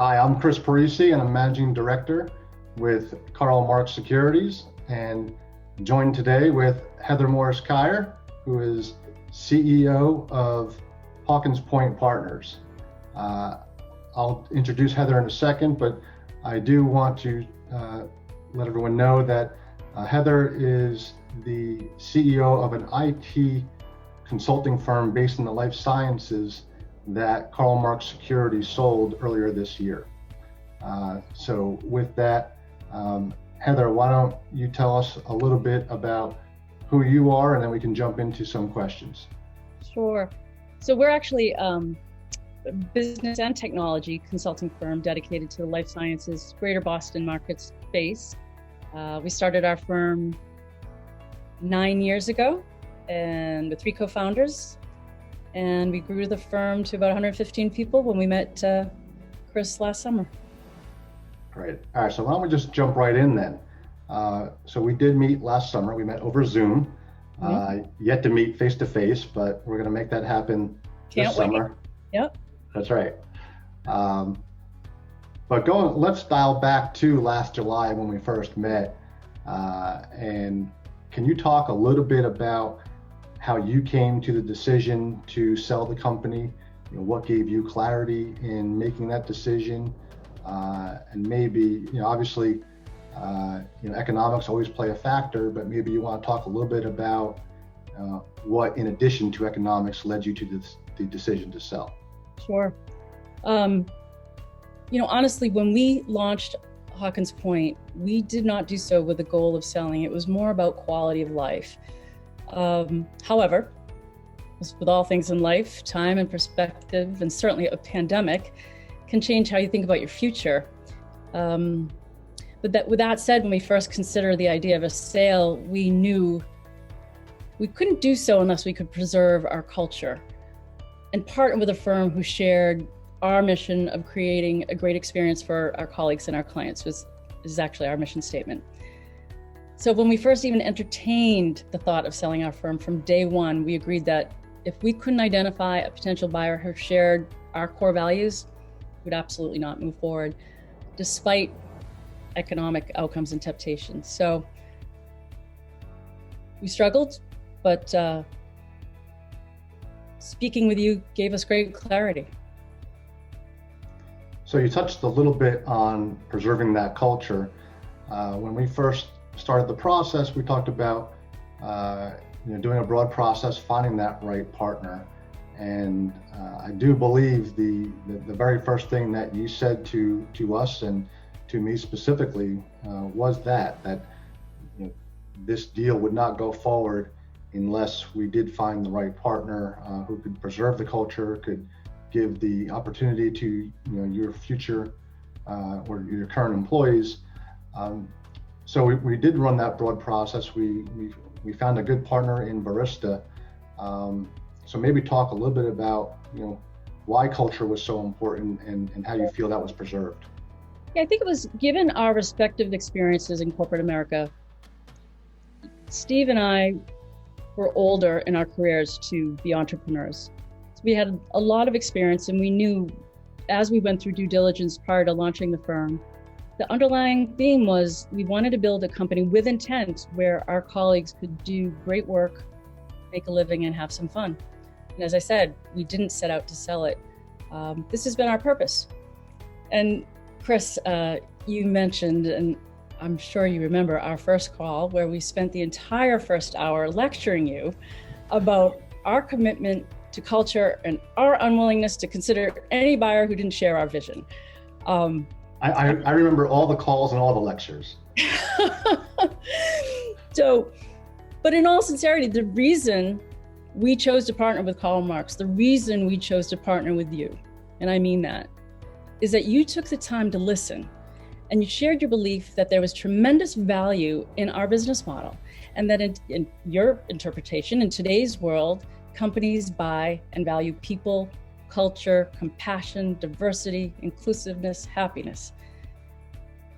Hi, I'm Chris Parisi, and I'm Managing Director with Karl Marx Securities, and joined today with Heather Morris Kyer, who is CEO of Hawkins Point Partners. I'll introduce Heather in a second, but I do want to let everyone know that Heather is the CEO of an IT consulting firm based in the life sciences that Karl Marx Securities sold earlier this year. So with that, Heather, why don't you tell us a little bit about who you are, and then we can jump into some questions. Sure. So we're actually a business and technology consulting firm dedicated to the life sciences greater Boston market space. We started our firm 9 years ago, and with 3 co-founders, and we grew the firm to about 115 people when we met Chris last summer. Great. All right, so why don't we just jump right in then? So we did meet last summer. We met over Zoom. Yet to meet face to face, but we're going to make that happen this summer. Yep. That's right. But let's dial back to last July when we first met. And can you talk a little bit about how you came to the decision to sell the company? What gave you clarity in making that decision? And maybe, obviously, economics always play a factor, but maybe you want to talk a little bit about what, in addition to economics, led you to the decision to sell. Sure. Honestly, when we launched Hawkins Point, we did not do so with the goal of selling. It was more about quality of life. However, as with all things in life, time and perspective, and certainly a pandemic, can change how you think about your future. But with that said, when we first considered the idea of a sale, we knew we couldn't do so unless we could preserve our culture and partner with a firm who shared our mission of creating a great experience for our colleagues and our clients, which is actually our mission statement. So when we first even entertained the thought of selling our firm, from day one, we agreed that if we couldn't identify a potential buyer who shared our core values, we'd absolutely not move forward, despite economic outcomes and temptations. So we struggled, but speaking with you gave us great clarity. So you touched a little bit on preserving that culture. When we first started the process, we talked about doing a broad process, finding that right partner. And I do believe the very first thing that you said to us and to me specifically was that this deal would not go forward unless we did find the right partner who could preserve the culture, could give the opportunity to your future or your current employees. So we did run that broad process. We found a good partner in Barista. So maybe talk a little bit about why culture was so important and how you feel that was preserved. Yeah, I think it was, given our respective experiences in corporate America, Steve and I were older in our careers to be entrepreneurs. So we had a lot of experience, and we knew as we went through due diligence prior to launching the firm, the underlying theme was we wanted to build a company with intent where our colleagues could do great work, make a living, and have some fun. And as I said, we didn't set out to sell it. This has been our purpose. And Chris, you mentioned, and I'm sure you remember, our first call where we spent the entire first hour lecturing you about our commitment to culture and our unwillingness to consider any buyer who didn't share our vision. I remember all the calls and all the lectures. So, but in all sincerity, the reason we chose to partner with Karl Marx, the reason we chose to partner with you, and I mean that, is that you took the time to listen, and you shared your belief that there was tremendous value in our business model, and that in your interpretation, in today's world, companies buy and value people, culture, compassion, diversity, inclusiveness, happiness.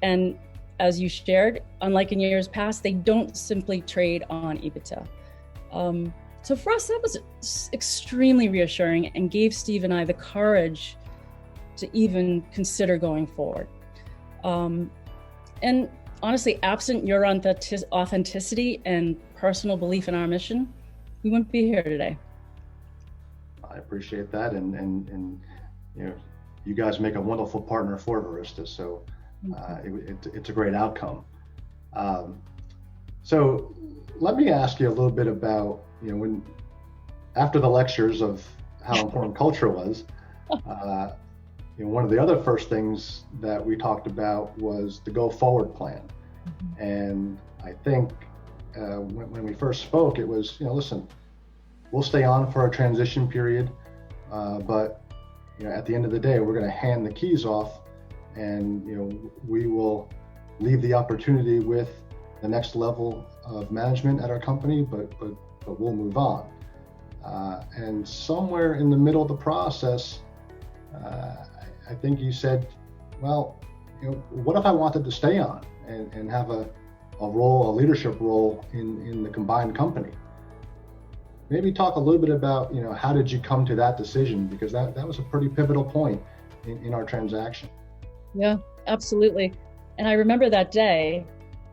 And as you shared, unlike in years past, they don't simply trade on EBITDA. So for us, that was extremely reassuring and gave Steve and I the courage to even consider going forward. And honestly, absent your authenticity and personal belief in our mission, we wouldn't be here today. I appreciate that, and you know, you guys make a wonderful partner for Barista, so it's a great outcome. So let me ask you a little bit about, you know, when after the lectures of how important culture was, you know, one of the other first things that we talked about was the go forward plan. And I think when we first spoke, it was, you know, listen, we'll stay on for a transition period, but you know, at the end of the day, we're going to hand the keys off, and you know, we will leave the opportunity with the next level of management at our company, but we'll move on. And somewhere in the middle of the process, I think you said, well, you know, what if I wanted to stay on and have a leadership role in the combined company? Maybe talk a little bit about, you know, how did you come to that decision? Because that was a pretty pivotal point in our transaction. Yeah, absolutely. And I remember that day,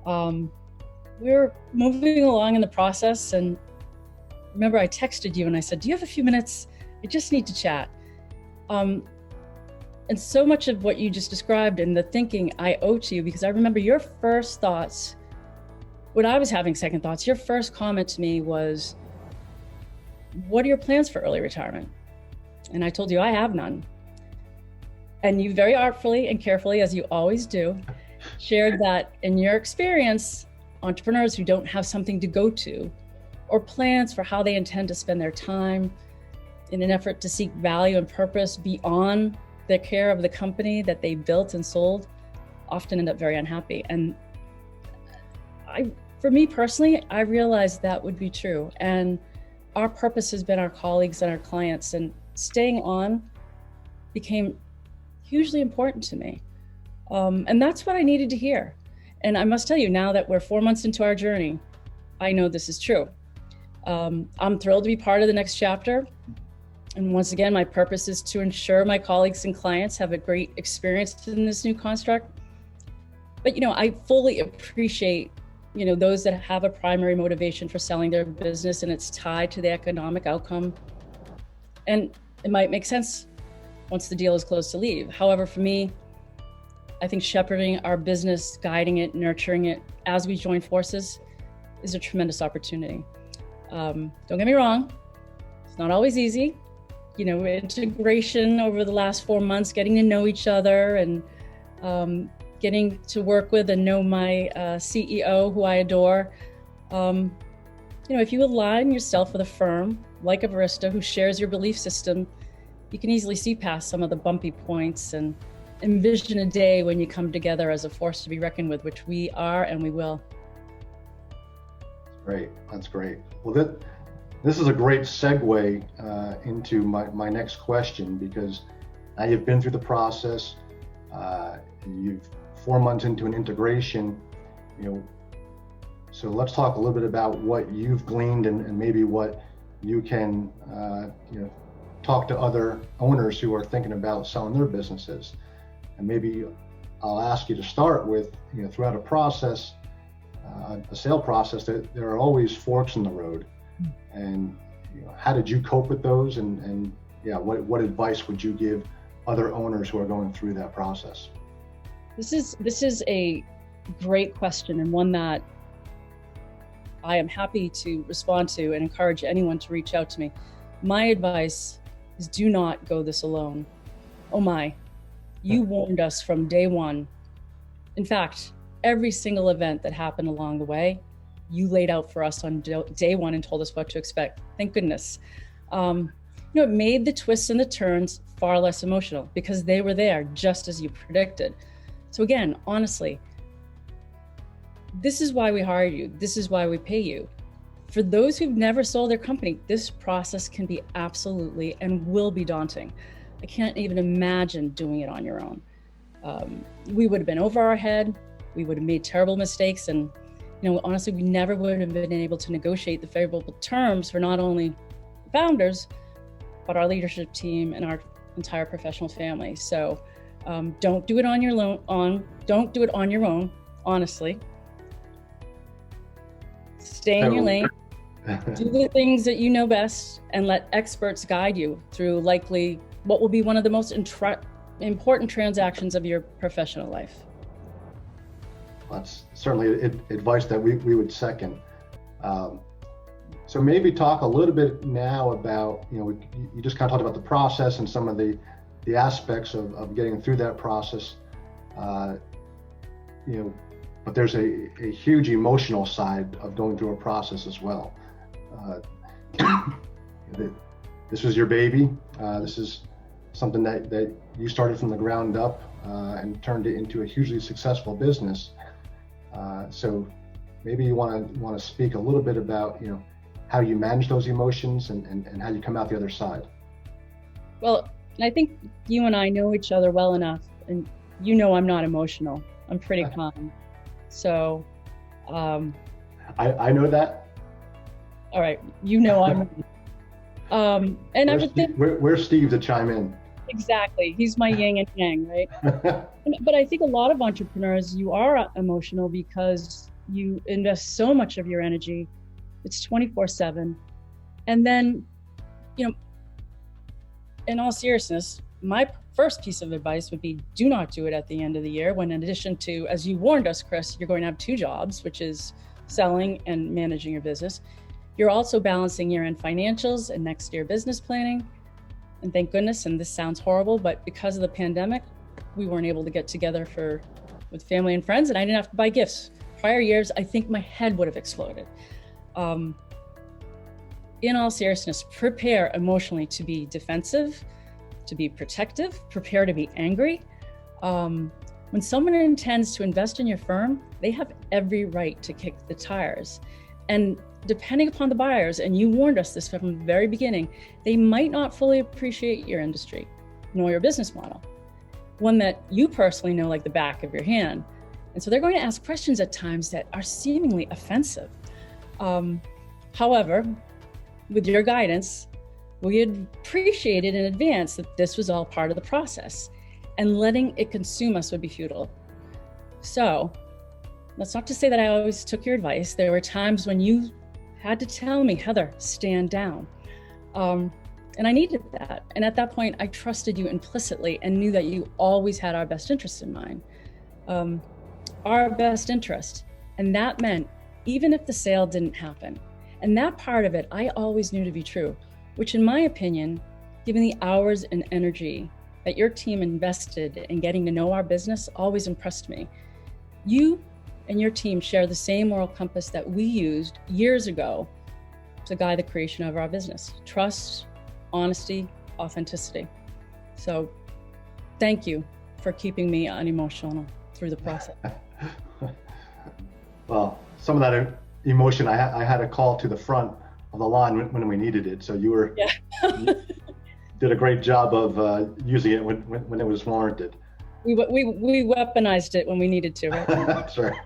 we were moving along in the process, and remember I texted you and I said, do you have a few minutes? I just need to chat. And so much of what you just described and the thinking I owe to you, because I remember your first thoughts, when I was having second thoughts, your first comment to me was, what are your plans for early retirement? And I told you I have none. And you very artfully and carefully, as you always do, shared that in your experience, entrepreneurs who don't have something to go to or plans for how they intend to spend their time in an effort to seek value and purpose beyond the care of the company that they built and sold often end up very unhappy. And for me personally, I realized that would be true. And our purpose has been our colleagues and our clients, and staying on became hugely important to me. And that's what I needed to hear. And I must tell you, now that we're 4 months into our journey, I know this is true. I'm thrilled to be part of the next chapter. And once again, my purpose is to ensure my colleagues and clients have a great experience in this new construct. But, you know, I fully appreciate, you know, those that have a primary motivation for selling their business and it's tied to the economic outcome. And it might make sense once the deal is closed to leave. However, for me, I think shepherding our business, guiding it, nurturing it as we join forces is a tremendous opportunity. Don't get me wrong, it's not always easy. You know, integration over the last 4 months, getting to know each other and getting to work with and know my CEO, who I adore. You know, if you align yourself with a firm like a Barista who shares your belief system, you can easily see past some of the bumpy points and envision a day when you come together as a force to be reckoned with, which we are and we will. Great, that's great. Well, this is a great segue into my next question, because now you've been through the process, you've 4 months into an integration, you know, so let's talk a little bit about what you've gleaned and maybe what you can, you know, talk to other owners who are thinking about selling their businesses. And maybe I'll ask you to start with, you know, throughout a process, a sale process, that there are always forks in the road. And you know, how did you cope with those? And yeah, what advice would you give other owners who are going through that process? This is a great question, and one that I am happy to respond to and encourage anyone to reach out to me. My advice is, do not go this alone. Oh my, you warned us from day one. In fact, every single event that happened along the way, you laid out for us on day one and told us what to expect. Thank goodness. You know, it made the twists and the turns far less emotional because they were there just as you predicted. So again, honestly, this is why we hired you. This is why we pay you. For those who've never sold their company, this process can be absolutely and will be daunting. I can't even imagine doing it on your own. We would have been over our head. We would have made terrible mistakes. And, you know, honestly, we never would have been able to negotiate the favorable terms for not only the founders, but our leadership team and our entire professional family. So don't do it on your don't do it on your own, honestly. Stay in your lane, do the things that you know best, and let experts guide you through likely what will be one of the most important transactions of your professional life. That's certainly advice that we would second. So maybe talk a little bit now about, you just kind of talked about the process and some of the aspects of getting through that process, but there's a huge emotional side of going through a process as well. This was your baby. This is something that you started from the ground up and turned it into a hugely successful business. So maybe you want to speak a little bit about, how you manage those emotions and how you come out the other side. Well, I think you and I know each other well enough, and I'm not emotional. I'm pretty calm. So I know that. All right, I'm and I would think where's Steve to chime in? Exactly, he's my yin and yang, right? But I think a lot of entrepreneurs, you are emotional because you invest so much of your energy. It's 24/7. And then, in all seriousness, my first piece of advice would be do not do it at the end of the year when, in addition to, as you warned us, Chris, you're going to have 2 jobs, which is selling and managing your business. You're also balancing year-end financials and next year business planning. And thank goodness, and this sounds horrible, but because of the pandemic, we weren't able to get together with family and friends, and I didn't have to buy gifts. Prior years, I think my head would have exploded. In all seriousness, prepare emotionally to be defensive, to be protective, prepare to be angry. When someone intends to invest in your firm, they have every right to kick the tires. And depending upon the buyers, and you warned us this from the very beginning, they might not fully appreciate your industry, nor your business model, one that you personally know like the back of your hand. And so they're going to ask questions at times that are seemingly offensive. However, with your guidance, we had appreciated in advance that this was all part of the process, and letting it consume us would be futile. So that's not to say that I always took your advice. There were times when you had to tell me, Heather, stand down. And I needed that. And at that point, I trusted you implicitly and knew that you always had our best interests in mind. Our best interest. And that meant even if the sale didn't happen. And that part of it, I always knew to be true, which in my opinion, given the hours and energy that your team invested in getting to know our business, always impressed me. You and your team share the same moral compass that we used years ago to guide the creation of our business: trust, honesty, authenticity. So thank you for keeping me unemotional through the process. Well, some of that emotion, I had a call to the front of the line when we needed it. So you did a great job of using it when it was warranted. We weaponized it when we needed to, right? That's right.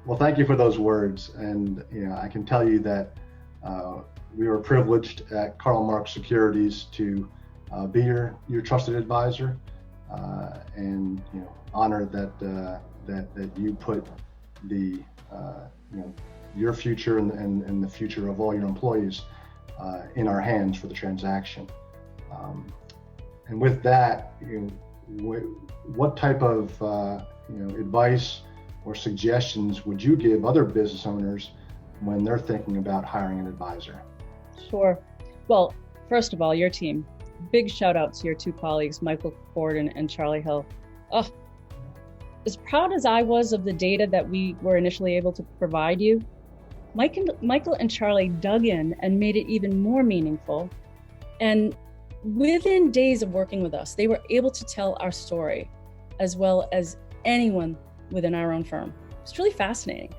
Well, thank you for those words. And I can tell you that we were privileged at Karl Marx Securities to be your trusted advisor, and honored that you put the your future and the future of all your employees in our hands for the transaction. And with that, what type of advice or suggestions would you give other business owners when they're thinking about hiring an advisor? Sure. Well, first of all, your team. Big shout out to your 2 colleagues, Michael Gordon and Charlie Hill. As proud as I was of the data that we were initially able to provide you, Michael and Charlie dug in and made it even more meaningful. And within days of working with us, they were able to tell our story as well as anyone within our own firm. It's really fascinating.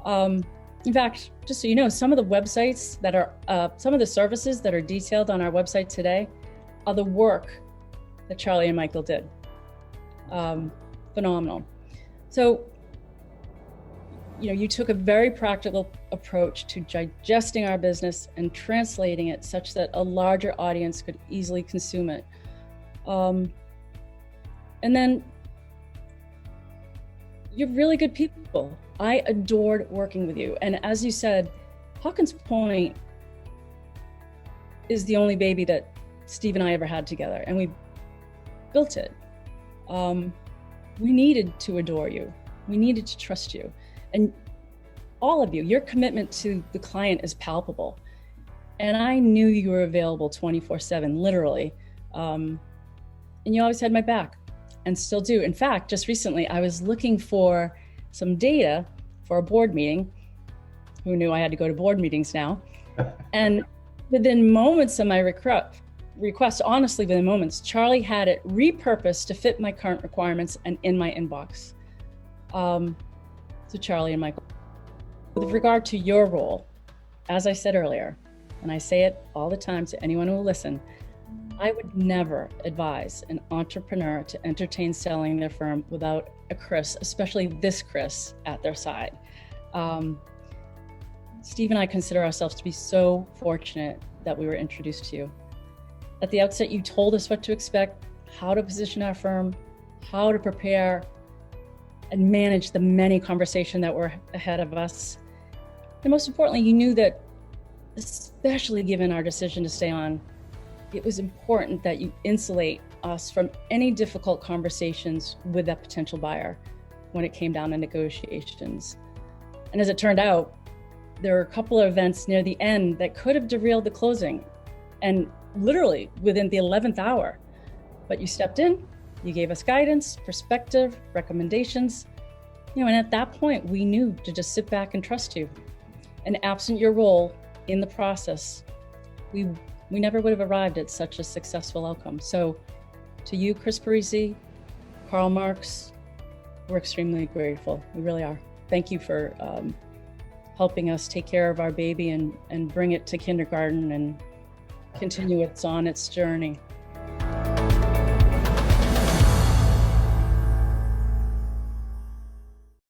In fact, just so you know, some of the websites that are, some of the services that are detailed on our website today are the work that Charlie and Michael did. Phenomenal. So you took a very practical approach to digesting our business and translating it such that a larger audience could easily consume it. And then you're really good people. I adored working with you. And as you said, Hawkins Point is the only baby that Steve and I ever had together, and we built it. We needed to adore you. We needed to trust you. And all of you, your commitment to the client is palpable. And I knew you were available 24/7, literally. And you always had my back, and still do. In fact, just recently, I was looking for some data for a board meeting. Who knew I had to go to board meetings now? And within moments of my request, honestly, within moments, Charlie had it repurposed to fit my current requirements and in my inbox. So Charlie and Michael, with regard to your role, as I said earlier, and I say it all the time to anyone who will listen, I would never advise an entrepreneur to entertain selling their firm without a Chris, especially this Chris, at their side. Steve and I consider ourselves to be so fortunate that we were introduced to you. At the outset, you told us what to expect, how to position our firm, how to prepare and manage the many conversations that were ahead of us. And most importantly, you knew that, especially given our decision to stay on, it was important that you insulate us from any difficult conversations with that potential buyer when it came down to negotiations. And as it turned out, there were a couple of events near the end that could have derailed the closing, and literally within the 11th hour. But you stepped in, you gave us guidance, perspective, recommendations, and at that point, we knew to just sit back and trust you. And absent your role in the process, we never would have arrived at such a successful outcome. So to you, Chris Parisi, Karl Marx, we're extremely grateful. We really are. Thank you for helping us take care of our baby and bring it to kindergarten and continue on its journey.